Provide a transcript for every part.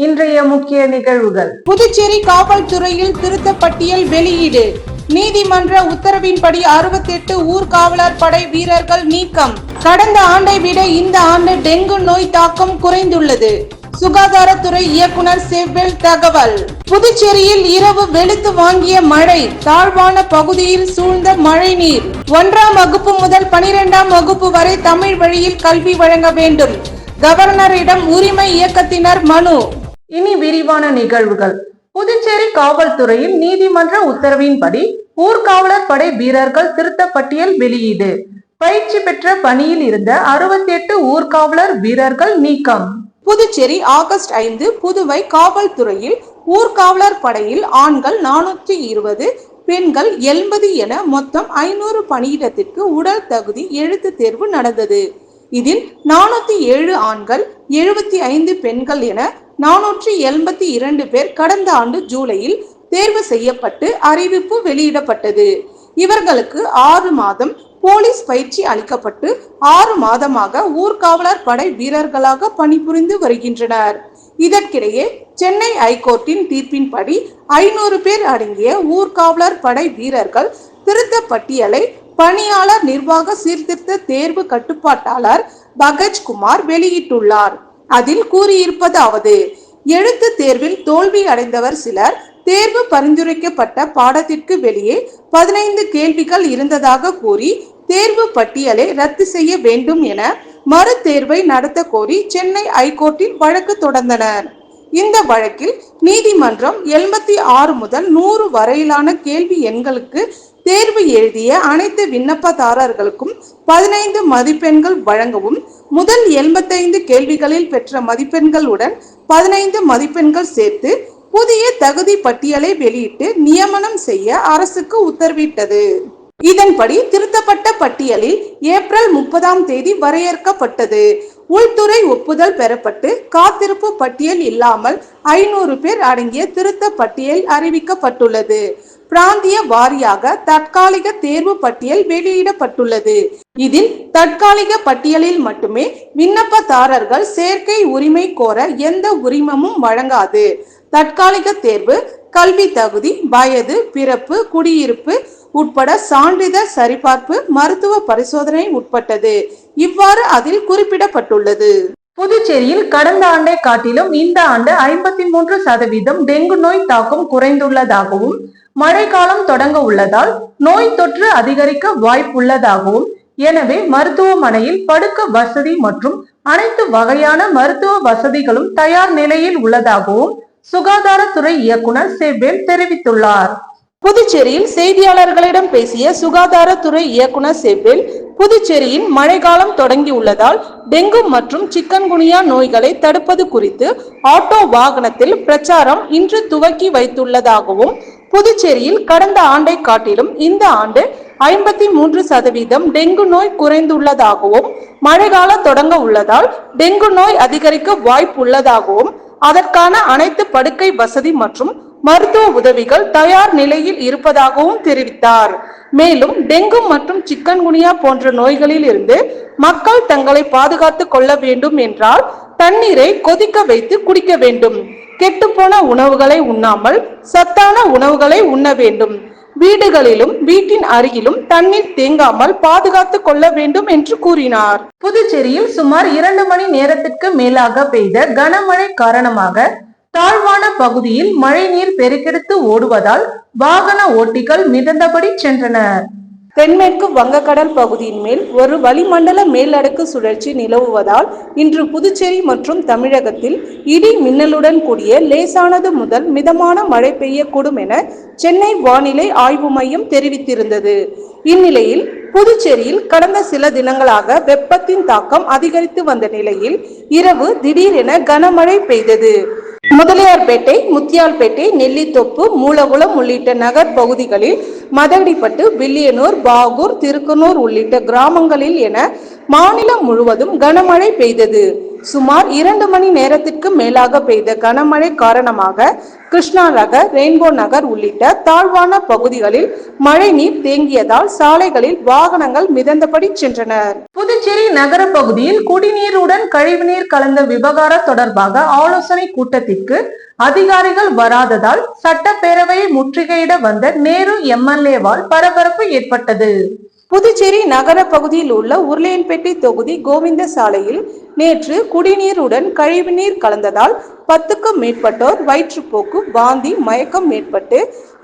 இன்றைய முக்கிய நிகழ்வுகள். புதுச்சேரி காவல்துறையில் திருத்த பட்டியல் வெளியீடு. நீதிமன்ற உத்தரவின்படி 68 ஊர்காவலர் படை வீரர்கள் நீக்கம். கடந்த ஆண்டை விட இந்த ஆண்டு டெங்கு நோய் தாக்கம் குறைந்துள்ளது. சுகாதாரத்துறை இயக்குனர் செவ்வேல் தகவல். புதுச்சேரியில் இரவு வெளுத்து வாங்கிய மழை, தாழ்வான பகுதியில் சூழ்ந்த மழை நீர். 1ஆம் வகுப்பு முதல் 12ஆம் வகுப்பு வரை தமிழ் வழியில் கல்வி வழங்க வேண்டும். கவர்னரிடம் உரிமை இயக்கத்தினர் மனு. இனி விரிவான நிகழ்வுகள். புதுச்சேரி காவல்துறையில் நீதிமன்ற உத்தரவின்படி ஊர்காவலர் படை வீரர்கள் திருத்த பட்டியல் வெளியீடு. பயிற்சி பெற்ற பணியில் இருந்த 68 ஊர்காவலர் வீரர்கள் நீக்கம். புதுச்சேரி ஆகஸ்ட் 5 புதுவை காவல்துறையில் ஊர்காவலர் படையில் ஆண்கள் 420, பெண்கள் 80 என மொத்தம் 500 பணியிடத்திற்கு உடல் தகுதி எழுத்து தேர்வு நடந்தது. இதில் 407 ஆண்கள், 75 பெண்கள் என 482 பேர் கடந்த ஆண்டு ஜூலையில் தேர்வு செய்யப்பட்டு அறிவிப்பு வெளியிடப்பட்டது. இவர்களுக்கு 6 மாதம் போலீஸ் பயிற்சி அளிக்கப்பட்டு 6 மாதமாக ஊர்காவலர் படை வீரர்களாக பணிபுரிந்து வருகின்றனர். இதற்கிடையே சென்னை ஐகோர்ட்டின் தீர்ப்பின்படி 500 பேர் அடங்கிய ஊர்காவலர் படை வீரர்கள் திருத்த பட்டியலை பணியாளர் நிர்வாக சீர்திருத்த தேர்வு கட்டுப்பாட்டாளர் பகஜ்குமார் வெளியிட்டுள்ளார். அதில் கூறியிருப்பதாவது: எழுத்து தேர்வில் தோல்வி அடைந்தவர் சிலர் தேர்வு பரிந்துரைக்கப்பட்ட பாடத்திற்கு வெளியே 15 கேள்விகள் இருந்ததாக கூறி தேர்வு பட்டியலை ரத்து செய்ய வேண்டும் என மறு தேர்வை நடத்த கோரி சென்னை ஐகோர்ட்டில் வழக்கு தொடர்ந்தனர். இந்த வழக்கில் நீதிமன்றம் 86 முதல் 100 வரையிலான கேள்வி எண்களுக்கு தேர்வு எழுதிய அனைத்து விண்ணப்பதாரர்களுக்கும் 15 மதிப்பெண்கள் வழங்கவும், முதல் 85 கேள்விகளில் பெற்ற மதிப்பெண்களுடன் 15 மதிப்பெண்கள் சேர்த்து புதிய தகுதி பட்டியலை வெளியிட்டு நியமனம் செய்ய அரசுக்கு உத்தரவிட்டது. இதன்படி திருத்தப்பட்ட பட்டியலில் ஏப்ரல் 30ஆம் தேதி வரையறுக்கப்பட்டது. உள்துறை ஒப்புதல் பெறப்பட்டு காத்திருப்பு பட்டியல் இல்லாமல் 500 பேர் அடங்கிய திருத்த பட்டியல் அறிவிக்கப்பட்டுள்ளது. பிராந்திய வாரியாக தற்காலிக தேர்வு பட்டியல் வெளியிடப்பட்டுள்ளது. இதில் தற்காலிக பட்டியலில் மட்டுமே விண்ணப்பதாரர்கள் சேர்க்கை உரிமை கோர எந்த உரிமமும் வழங்காது. தற்காலிக தேர்வு கல்வி தகுதி, வயது, பிறப்பு, குடியிருப்பு உட்பட சான்றிதழ் சரிபார்ப்பு, மருத்துவ பரிசோதனை உட்பட்டது. இவ்வாறு அதில் குறிப்பிடப்பட்டுள்ளது. புதுச்சேரியில் கடந்த ஆண்டை காட்டிலும் இந்த ஆண்டு 53% டெங்கு நோய் தாக்கம் குறைந்துள்ளதாகவும், மழைக்காலம் தொடங்க உள்ளதால் நோய் தொற்று அதிகரிக்க வாய்ப்புள்ளதாகவும், எனவே மருத்துவமனையில் படுக்க வசதி மற்றும் அனைத்து வகையான மருத்துவ வசதிகளும் தயார் நிலையில் உள்ளதாகவும் சுகாதாரத்துறை இயக்குனர் செவ்வேல் தெரிவித்துள்ளார். புதுச்சேரியில் செய்தியாளர்களிடம் பேசிய சுகாதாரத்துறை இயக்குனர் செவ்வேல், புதுச்சேரியின் மழைக்காலம் தொடங்கியுள்ளதால் டெங்கு மற்றும் சிக்கன்குனியா நோய்களை தடுப்பது குறித்து ஆட்டோ வாகனத்தில் பிரச்சாரம் இன்று துவக்கி வைத்துள்ளதாகவும், புதுச்சேரியில் கடந்த ஆண்டை காட்டிலும் இந்த ஆண்டு 53% டெங்கு நோய் குறைந்துள்ளதாகவும், மழைக்கால தொடங்க உள்ளதால் டெங்கு நோய் அதிகரிக்க வாய்ப்புள்ளதாகவும், அதற்கான அனைத்து படுக்கை வசதி மற்றும் மருத்துவ உதவிகள் தயார் நிலையில் இருப்பதாகவும் தெரிவித்தார். மேலும் டெங்கு மற்றும் சிக்கன்குனியா போன்ற நோய்களில் இருந்து மக்கள் தங்களை பாதுகாத்துக் கொள்ள வேண்டும் என்றால் தண்ணீரை கொதிக்க வைத்து குடிக்க வேண்டும். கெட்டுப்போன உணவுகளை உண்ணாமல் சத்தான உணவுகளை உண்ண வேண்டும். வீடுகளிலும் வீட்டின் அருகிலும் தண்ணீர் தேங்காமல் பாதுகாத்துக் கொள்ள வேண்டும் என்று கூறினார். புதுச்சேரியில் சுமார் 2 மணி நேரத்திற்கு மேலாக பெய்த கனமழை காரணமாக தாழ்வான பகுதியில் மழை நீர் பெருக்கெடுத்து ஓடுவதால் வாகன ஓட்டிகள் மிதந்தபடி சென்றனர். தென்மேற்கு வங்கக்கடல் பகுதியின் மேல் ஒரு வளிமண்டல மேலடுக்கு சுழற்சி நிலவுவதால் இன்று புதுச்சேரி மற்றும் தமிழகத்தில் இடி மின்னலுடன் கூடிய லேசானது முதல் மிதமான மழை பெய்யக்கூடும் என சென்னை வானிலை ஆய்வு மையம் தெரிவித்திருந்தது. இந்நிலையில் புதுச்சேரியில் கடந்த சில தினங்களாக வெப்பத்தின் தாக்கம் அதிகரித்து வந்த நிலையில் இரவு திடீரென கனமழை பெய்தது. முதலியார்பேட்டை, முத்தியால்பேட்டை, நெல்லித்தோப்பு, மூலகுளம் உள்ளிட்ட நகர் பகுதிகளில், மதகடிப்பட்டு, வில்லியனூர், பாகூர், திருக்கனூர் உள்ளிட்ட கிராமங்களில் என மாநிலம் முழுவதும் கனமழை பெய்தது. சுமார் 2 மணி நேரத்திற்கு மேலாக பெய்த கனமழை காரணமாக கிருஷ்ணா நகர், ரெயின்போ நகர் உள்ளிட்ட தாழ்வான பகுதிகளில் மழை நீர் தேங்கியதால் சாலைகளில் வாகனங்கள் மிதந்தபடி சென்றனர். புதுச்சேரி நகர பகுதியில் குடிநீருடன் கழிவுநீர் கலந்த விவகாரம் தொடர்பாக ஆலோசனை கூட்டத்திற்கு அதிகாரிகள் வராததால் சட்டப்பேரவையை முற்றுகையிட வந்த நேரு எம்எல்ஏவால் பரபரப்பு ஏற்பட்டது. புதுச்சேரி நகர பகுதியில் உள்ள உருளையன்பேட்டை தொகுதி கோவிந்த சாலையில் நேற்று குடிநீருடன் கழிவுநீர் கலந்ததால் 10க்கும் மேற்பட்டோர் வயிற்றுப்போக்கு, வாந்தி, மயக்கம் ஏற்பட்டு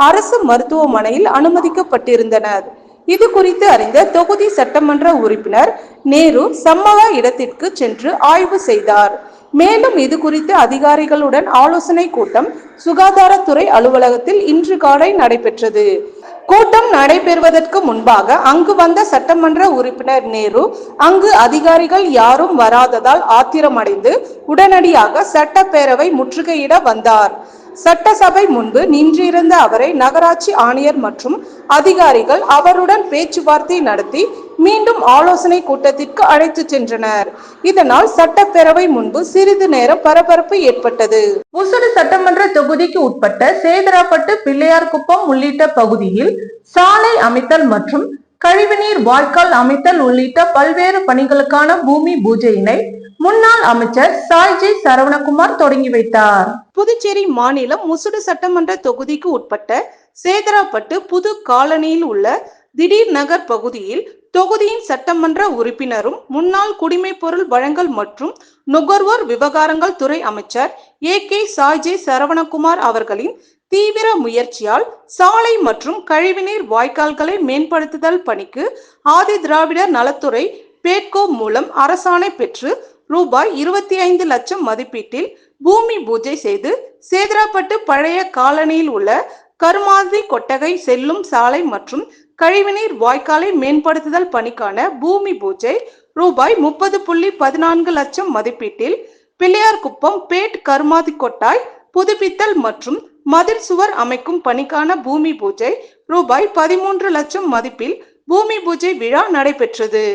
அரசு மருத்துவமனையில் அனுமதிக்கப்பட்டிருந்தனர். இது குறித்து அறிந்த தொகுதி சட்டமன்ற உறுப்பினர் நேரு சம்பவ இடத்திற்கு சென்று ஆய்வு செய்தார். மேலும் இது குறித்து அதிகாரிகளுடன் ஆலோசனை கூட்டம் சுகாதாரத்துறை அலுவலகத்தில் இன்று காலை நடைபெற்றது. கூட்டம் நடைபெறுவதற்கு முன்பாக அங்கு வந்த சட்டமன்ற உறுப்பினர் நேரு அங்கு அதிகாரிகள் யாரும் வராததால் ஆத்திரமடைந்து உடனடியாக சட்டப்பேரவை முற்றுகையிட வந்தார். சட்டசபை முன்பு நின்றிருந்த அவரை நகராட்சி ஆணையர் மற்றும் அதிகாரிகள் அவருடன் பேச்சுவார்த்தை நடத்தி மீண்டும் ஆலோசனை கூட்டத்திற்கு அழைத்து சென்றனர். இதனால் சட்டப்பேரவை முன்பு சிறிது நேரம் பரபரப்பு ஏற்பட்டது. முசுடு சட்டமன்ற தொகுதிக்கு உட்பட்ட சேதராப்பட்டு, பிள்ளையார்குப்பம் உள்ளிட்ட பகுதியில் சாலை அமைத்தல் மற்றும் கழிவுநீர் வாய்க்கால் அமைத்தல் உள்ளிட்ட பல்வேறு பணிகளுக்கான பூமி பூஜையினை முன்னாள் அமைச்சர் சாய்ஜி சரவணகுமார் தொடங்கி வைத்தார். புதுச்சேரி மாநிலம் முசுடு சட்டமன்ற தொகுதிக்கு உட்பட்ட சேதராப்பட்டு புது காலனியில் உள்ள திடீர் நகர் பகுதியில் தொகுதியின் சட்டமன்ற உறுப்பினரும் முன்னாள் குடிமைப் பொருள் வழங்கல் மற்றும் நுகர்வோர் விவகாரங்கள் துறை அமைச்சர் ஏ.கே. சாய்ஜி சரவணகுமார் அவர்களின் தீவிர முயற்சியால் சாலை மற்றும் கழிவுநீர் வாய்க்கால்களை மேம்படுத்துதல் பணிக்கு ஆதி திராவிடர் நலத்துறை பேட்கோ மூலம் அரசாணை பெற்று ரூபாய் 25 லட்சம் மதிப்பீட்டில் பூமி பூஜை செய்து சேதராப்பட்டு பழைய காலனியில் உள்ள கருமாதி கொட்டகை செல்லும் சாலை மற்றும் கழிவுநீர் வாய்க்காலை மேம்படுத்துதல் பணிக்கான பூமி பூஜை ரூபாய் 30.14 லட்சம் மதிப்பீட்டில் பிள்ளையார்குப்பம் பேட் கருமாதி கொட்டாய் புதுப்பித்தல் மற்றும் மதில் சுவர் அமைக்கும் பணிக்கான பூமி பூஜை ரூபாய் 13 லட்சம் மதிப்பில் பூமி பூஜை விழா நடைபெற்றது.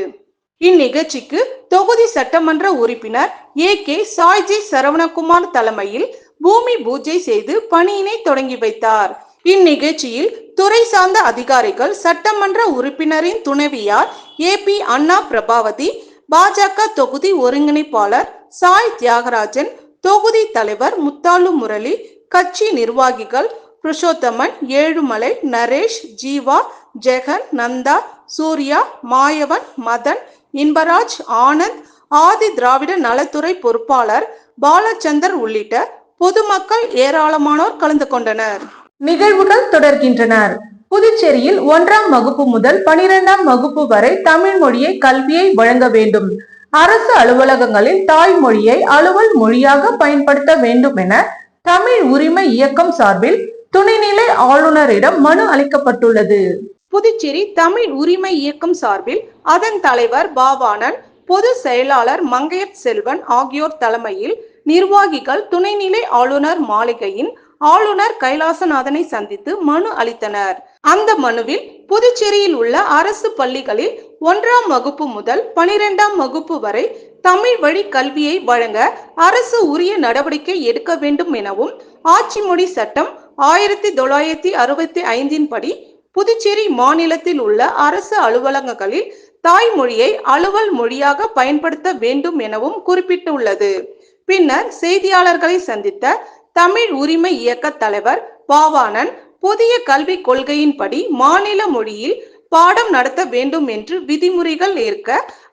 இந்நிகழ்ச்சிக்கு தொகுதி சட்டமன்ற உறுப்பினர் ஏ.கே. சாய்ஜி சரவணகுமார் தலைமையில் பூமி பூஜை செய்து பணியினை தொடங்கி வைத்தார். இந்நிகழ்ச்சியில் துறை சார்ந்த அதிகாரிகள், சட்டமன்ற உறுப்பினரின் துணைவியார் ஏ.பி. அண்ணா பிரபாவதி, பாஜக தொகுதி ஒருங்கிணைப்பாளர் சாய் தியாகராஜன், தொகுதி தலைவர் முத்தாலு முரளி, கட்சி நிர்வாகிகள் புருஷோத்தமன், ஏழுமலை, நரேஷ், ஜீவா, ஜெகன், நந்தா, சூர்யா, மாயவன், மதன், இன்பராஜ், ஆனந்த், ஆதி திராவிட நலத்துறை பொறுப்பாளர் பாலச்சந்தர் உள்ளிட்ட பொதுமக்கள் ஏராளமானோர் கலந்து கொண்டனர். நிகழ்வுகள் தொடர்கின்றனர். புதுச்சேரியில் 1ஆம் வகுப்பு முதல் 12ஆம் வகுப்பு வரை தமிழ் மொழியை கல்வியை வழங்க வேண்டும். அரசு அலுவலகங்களில் தாய்மொழியை அலுவல் மொழியாக பயன்படுத்த வேண்டும் என தமிழ் உரிமை இயக்கம் சார்பில் துணைநிலை ஆளுநரிடம் மனு அளிக்கப்பட்டுள்ளது. புதுச்சேரி தமிழ் உரிமை இயக்கம் சார்பில் அதன் தலைவர் பாவாணன், பொது செயலாளர் மங்கையர் செல்வன் ஆகியோர் தலைமையில் நிர்வாகிகள் துணைநிலை ஆளுநர் மாளிகையின் ஆளுநர் கைலாசநாதனை சந்தித்து மனு அளித்தனர். அந்த மனுவில் புதுச்சேரியில் உள்ள அரசு பள்ளிகளில் 1ஆம் வகுப்பு முதல் 12ஆம் வகுப்பு வரை தமிழ் வழி கல்வியை வழங்க அரசு உரிய நடவடிக்கை எடுக்க வேண்டும் எனவும், ஆட்சி மொழி சட்டம் 1965 படி புதுச்சேரி மாநிலத்தில் உள்ள அரசு அலுவலகங்களில் தாய்மொழியை அலுவல் மொழியாக பயன்படுத்த வேண்டும் எனவும் குறிப்பிட்டுள்ளது. பின்னர் செய்தியாளர்களை சந்தித்த தமிழ் உரிமை இயக்க தலைவர் பாவாணன், புதிய கல்விக் கொள்கையின்படி மாநில மொழியில் பாடம் நடத்த வேண்டும் என்று விதிமுறைகள் இருக்க,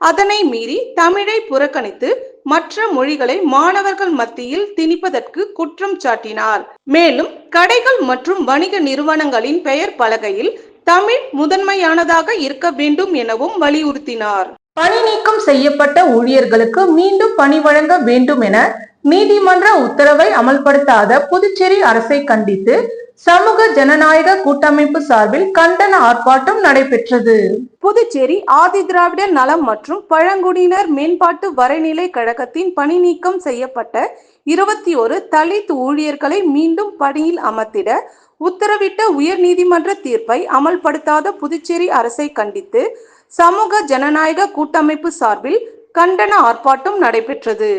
அதனை மீறி தமிழை புறக்கணித்து மற்ற மொழிகளை மாணவர்கள் மத்தியில் திணிப்பதற்கு குற்றம் சாட்டினார். மேலும் கடைகள் மற்றும் வணிக நிறுவனங்களின் பெயர் பலகையில் தமிழ் முதன்மையானதாக இருக்க வேண்டும் எனவும் வலியுறுத்தினார். பணி நீக்கம் செய்யப்பட்ட ஊழியர்களுக்கு மீண்டும் பணி வழங்க வேண்டும் என நீதிமன்ற உத்தரவை அமல்படுத்தாத புதுச்சேரி அரசை கண்டித்து சமூக ஜனநாயக கூட்டமைப்பு சார்பில் கண்டன ஆர்ப்பாட்டம் நடைபெற்றது. புதுச்சேரி ஆதி திராவிடர் நலம் மற்றும் பழங்குடியினர் மேம்பாட்டு வரைநிலை கழகத்தின் பணி நீக்கம் செய்யப்பட்ட 21 தலித் ஊழியர்களை மீண்டும் பணியில் அமர்த்திட உத்தரவிட்ட உயர் நீதிமன்ற தீர்ப்பை அமல்படுத்தாத புதுச்சேரி அரசை கண்டித்து சமூக ஜனநாயக கூட்டமைப்பு சார்பில் கண்டன ஆர்ப்பாட்டம் நடைபெற்றது.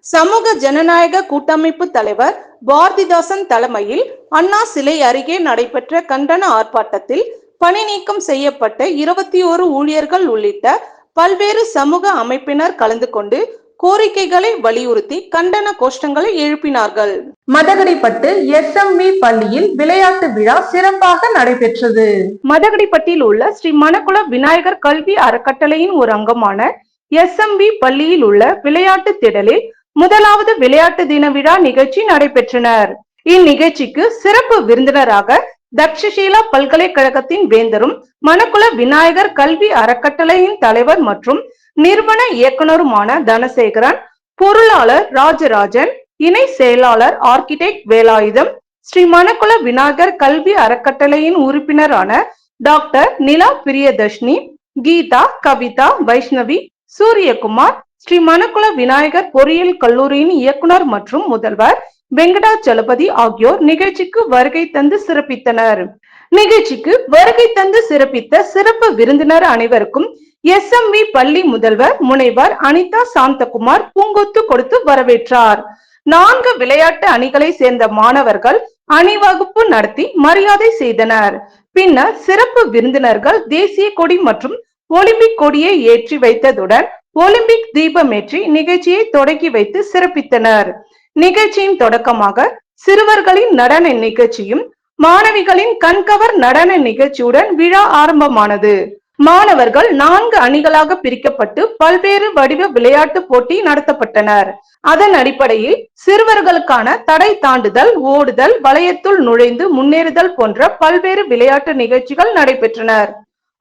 சமூக ஜனநாயக கூட்டமைப்பு தலைவர் பாரதிதாசன் தலைமையில் அண்ணா சிலை அருகே நடைபெற்ற கண்டன ஆர்ப்பாட்டத்தில் பணி நீக்கம் செய்யப்பட்ட 21 ஊழியர்கள் உள்ளிட்ட பல்வேறு சமூக அமைப்பினர் கலந்து கொண்டு கோரிக்கைகளை வலியுறுத்தி கண்டன கோஷங்களை எழுப்பினார்கள். மதகடிப்பட்டு SMV பள்ளியில் விளையாட்டு விழா சிறப்பாக நடைபெற்றது. மதகடிப்பட்டில் உள்ள ஸ்ரீ மணக்குள விநாயகர் கல்வி அறக்கட்டளையின் ஒரு அங்கமான SMV பள்ளியில் உள்ள விளையாட்டு திடலில் முதலாவது விளையாட்டு தின விழா நிகழ்ச்சி நடைபெற்றனர். இந்நிகழ்ச்சிக்கு சிறப்பு விருந்தினராக தக்ஷசீலா பல்கலைக்கழகத்தின் வேந்தரும் மணக்குள விநாயகர் கல்வி அறக்கட்டளையின் தலைவர் மற்றும் நிறுவன இயக்குனருமான தனசேகரன், பொருளாளர் ராஜராஜன், இணை செயலாளர் ஆர்கிடெக்ட் வேலாயுதம், ஸ்ரீ மணக்குள விநாயகர் கல்வி அறக்கட்டளையின் உறுப்பினரான டாக்டர் நிலா பிரியதர்ஷினி, கீதா, கவிதா, வைஷ்ணவி, சூரியகுமார், ஸ்ரீ மணக்குள விநாயகர் பொறியியல் கல்லூரியின் இயக்குனர் மற்றும் முதல்வர் வெங்கடாச்சலபதி ஆகியோர் நிகழ்ச்சிக்கு வருகை தந்து சிறப்பித்தனர். நிகழ்ச்சிக்கு வருகை தந்து சிறப்பித்த சிறப்பு விருந்தினர் அனைவருக்கும் SMV பள்ளி முதல்வர் முனைவர் அனிதா சாந்தகுமார் பூங்கொத்து கொடுத்து வரவேற்றார். 4 விளையாட்டு அணிகளை சேர்ந்த மாணவர்கள் அணிவகுப்பு நடத்தி மரியாதை செய்தனர். பின்னர் சிறப்பு விருந்தினர்கள் தேசிய கொடி மற்றும் ஒலிம்பிக் கொடியை ஏற்றி வைத்ததுடன் ஒலிம்பிக் தீபமேற்றி நிகழ்ச்சியை தொடங்கி வைத்து சிறப்பித்தனர். நிகழ்ச்சியின் தொடக்கமாக சிறுவர்களின் நடன நிகழ்ச்சியும் மாணவிகளின் கண்கவர் நடன நிகழ்ச்சியுடன் விழா ஆரம்பமானது. மாணவர்கள் 4 அணிகளாக பிரிக்கப்பட்டு பல்வேறு வடிவ விளையாட்டு போட்டி நடத்தப்பட்டனர். அதன் அடிப்படையில் சிறுவர்களுக்கான தடை தாண்டுதல், ஓடுதல், வளையத்துள் நுழைந்து முன்னேறுதல் போன்ற பல்வேறு விளையாட்டு நிகழ்ச்சிகள் நடைபெற்றனர்.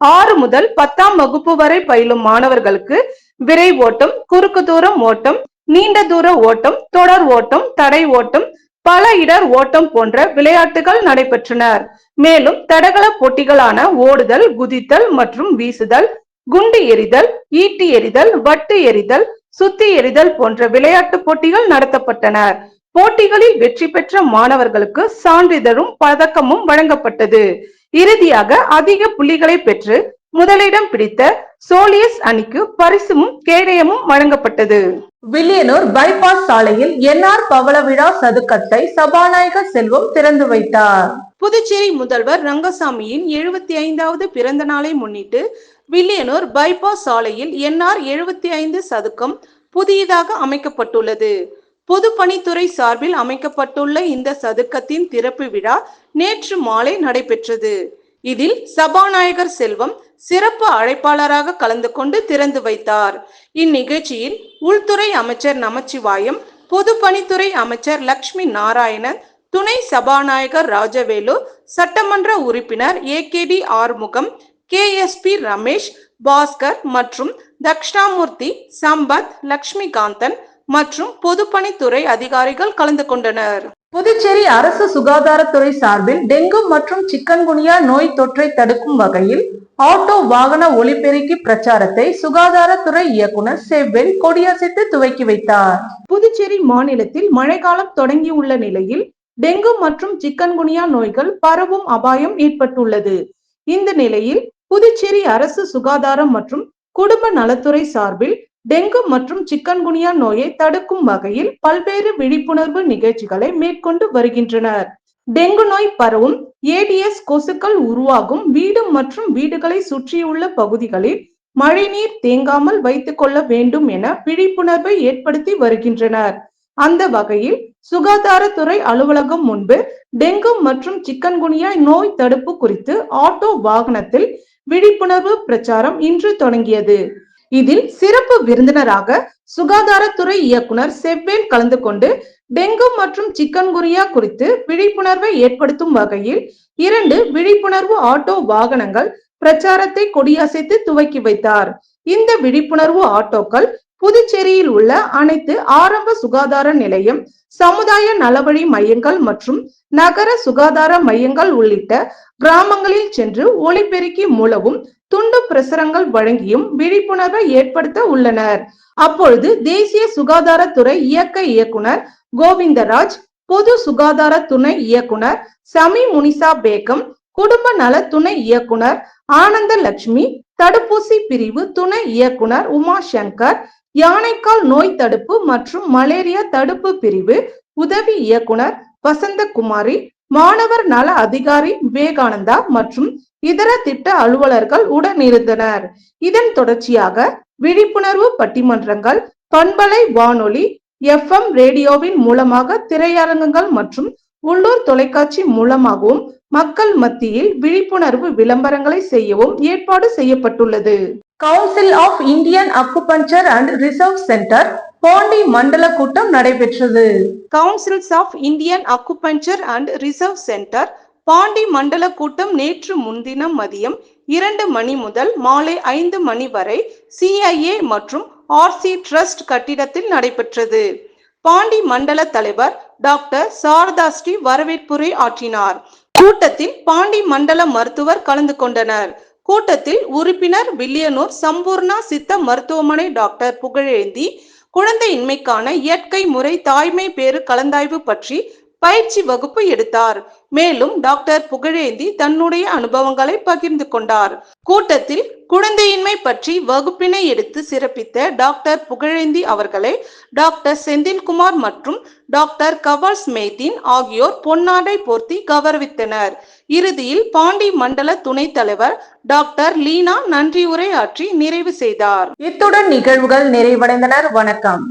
6 முதல் 10ஆம் வகுப்பு வரை பயிலும் மாணவர்களுக்கு விரை ஓட்டம், குறுக்கு தூரம் ஓட்டம், நீண்ட தூர ஓட்டம், தொடர் ஓட்டம், தடை ஓட்டம், பல இடர் ஓட்டம் போன்ற விளையாட்டுகள் நடைபெற்றனர். மேலும் தடகள போட்டிகளான ஓடுதல், குதித்தல் மற்றும் வீசுதல், குண்டு எறிதல், ஈட்டி எறிதல், வட்டு எறிதல், சுத்தி எறிதல் போன்ற விளையாட்டு போட்டிகள் நடத்தப்பட்டன. போட்டிகளில் வெற்றி பெற்ற மாணவர்களுக்கு சான்றிதழும் பதக்கமும் வழங்கப்பட்டது. இறுதியாக அதிக புள்ளிகளை பெற்று முதலிடம் பிடித்த சோலியஸ் அணிக்கு பரிசும் கேடயமும் வழங்கப்பட்டது. வில்லியனூர் பைபாஸ் சாலையில் NR பவள விழா சதுக்கத்தை சபாநாயகர் செல்வம் திறந்து வைத்தார். புதுச்சேரி முதல்வர் ரங்கசாமியின் 75வது பிறந்த நாளை முன்னிட்டு வில்லியனூர் பைபாஸ் சாலையில் NR 75 சதுக்கம் புதியதாக அமைக்கப்பட்டுள்ளது. பொதுப்பணித்துறை சார்பில் அமைக்கப்பட்டுள்ள இந்த சதுக்கத்தின் திறப்பு விழா நேற்று மாலை நடைபெற்றது. இதில் சபாநாயகர் செல்வம் சிறப்பு அழைப்பாளராக கலந்து கொண்டு திறந்து வைத்தார். இந்நிகழ்ச்சியில் உள்துறை அமைச்சர் நமச்சிவாயம், பொதுப்பணித்துறை அமைச்சர் லட்சுமி நாராயணன், துணை சபாநாயகர் ராஜவேலு, சட்டமன்ற உறுப்பினர் AKD ஆறுமுகம், KSP ரமேஷ், பாஸ்கர் மற்றும் தக்ஷணாமூர்த்தி, சம்பத், லட்சுமிகாந்தன் மற்றும் பொதுப்பணித்துறை அதிகாரிகள் கலந்து கொண்டனர். புதுச்சேரி அரசு சுகாதாரத்துறை சார்பில் டெங்கு மற்றும் சிக்கன்குனியா நோய் தொற்றை தடுக்கும் வகையில் ஆட்டோ வாகன ஒலிபெருக்கி பிரச்சாரத்தை சுகாதாரத்துறை இயக்குனர் செவ்வேல் கொடியசைத்து துவக்கி வைத்தார். புதுச்சேரி மாநிலத்தில் மழைக்காலம் தொடங்கியுள்ள நிலையில் டெங்கு மற்றும் சிக்கன்குனியா நோய்கள் பரவும் அபாயம் ஏற்பட்டுள்ளது. இந்த நிலையில் புதுச்சேரி அரசு சுகாதாரம் மற்றும் குடும்ப நலத்துறை சார்பில் டெங்கு மற்றும் சிக்கன்குனியா நோயை தடுக்கும் வகையில் பல்வேறு விழிப்புணர்வு நிகழ்ச்சிகளை மேற்கொண்டு வருகின்றனர். டெங்கு நோய் பரவும் ஏடிஎஸ் கொசுக்கள் உருவாகும் வீடு மற்றும் வீடுகளை சுற்றியுள்ள பகுதிகளில் மழைநீர் தேங்காமல் வைத்துக் கொள்ள வேண்டும் என விழிப்புணர்வை ஏற்படுத்தி வருகின்றனர். அந்த வகையில் சுகாதாரத்துறை அலுவலகம் முன்பு டெங்கு மற்றும் சிக்கன்குனியா நோய் தடுப்பு குறித்து ஆட்டோ வாகனத்தில் விழிப்புணர்வு பிரச்சாரம் இன்று தொடங்கியது. இதில் சிறப்பு விருந்தினராக சுகாதாரத்துறை இயக்குனர் செவ்வேல் கலந்து கொண்டு டெங்கு மற்றும் சிக்கன்குனியா குறித்து விழிப்புணர்வை ஏற்படுத்தும் வகையில் 2 விழிப்புணர்வு ஆட்டோ வாகனங்கள் பிரச்சாரத்தை கொடியசைத்து துவக்கி வைத்தார். இந்த விழிப்புணர்வு ஆட்டோக்கள் புதுச்சேரியில் உள்ள அனைத்து ஆரம்ப சுகாதார நிலையம், சமுதாய நலவழி மையங்கள் மற்றும் நகர சுகாதார மையங்கள் உள்ளிட்ட கிராமங்களில் சென்று ஒலிபெருக்கி மூலமும் துண்டு பிரசுரங்கள் வழங்கியும் விழிப்புணர்வை ஏற்படுத்த உள்ளனர். அப்பொழுது தேசிய சுகாதாரத்துறை இயக்க இயக்குனர் கோவிந்தராஜ், பொது சுகாதார துணை இயக்குனர் சமி முனிசா பேகம், குடும்ப நல துணை இயக்குனர் ஆனந்த லட்சுமி, தடுப்பூசி பிரிவு துணை இயக்குனர் உமா சங்கர், யானைக்கால் நோய் தடுப்பு மற்றும் மலேரியா தடுப்பு பிரிவு உதவி இயக்குனர் வசந்தகுமாரி, மாணவர் நல அதிகாரி விவேகானந்தா மற்றும் இதர திட்ட அலுவலர்கள் உடனிருந்தனர். இதன் தொடர்ச்சியாக விழிப்புணர்வு பட்டிமன்றங்கள், பண்பலை வானொலி, FM ரேடியோவின் மூலமாக, திரையரங்குகள் மற்றும் உள்ளூர் தொலைக்காட்சி மூலமாகவும் மக்கள் மத்தியில் விழிப்புணர்வு விளம்பரங்களை செய்யவும் ஏற்பாடு செய்யப்பட்டுள்ளது. Council of Indian acupuncture and research centre Pondy மண்டல கூட்டம் நடைபெற்றது. Councils of Indian acupuncture and research centre Pondy மண்டல கூட்டம் நேற்று முன்தினம் மதியம் 2 மணி முதல் மாலை 5 மணி வரை CIA மற்றும் RC ட்ரஸ்ட் கட்டிடத்தில் நடைபெற்றது. பாண்டி மண்டல தலைவர் டாக்டர் சாரதாஸ்ரீ வரவேற்புரை ஆற்றினார். கூட்டத்தில் பாண்டி மண்டல மருத்துவர் கலந்து கொண்டனர். கூட்டத்தில் உறுப்பினர் வில்லியனூர் சம்பூர்ணா சித்த மருத்துவமனை டாக்டர் புகழேந்தி குழந்தையின்மைக்கான இயற்கை முறை தாய்மை பேறு கலந்தாய்வு பற்றி பயிற்சி வகுப்பு எடுத்தார். மேலும் டாக்டர் புகழேந்தி தன்னுடைய அனுபவங்களை பகிர்ந்து கொண்டார். கூட்டத்தில் குழந்தையின்மை பற்றி வகுப்பினை எடுத்து சிறப்பித்த டாக்டர் புகழேந்தி அவர்களை டாக்டர் செந்தில்குமார் மற்றும் டாக்டர் கவால்ஸ் மெய்தீன் ஆகியோர் பொன்னாடை போர்த்தி கௌரவித்தனர். இறுதியில் பாண்டி மண்டல துணைத் தலைவர் டாக்டர் லீனா நன்றி உரை ஆற்றி நிறைவு செய்தார். இத்துடன் நிகழ்வுகள் நிறைவடைந்தனர். வணக்கம்.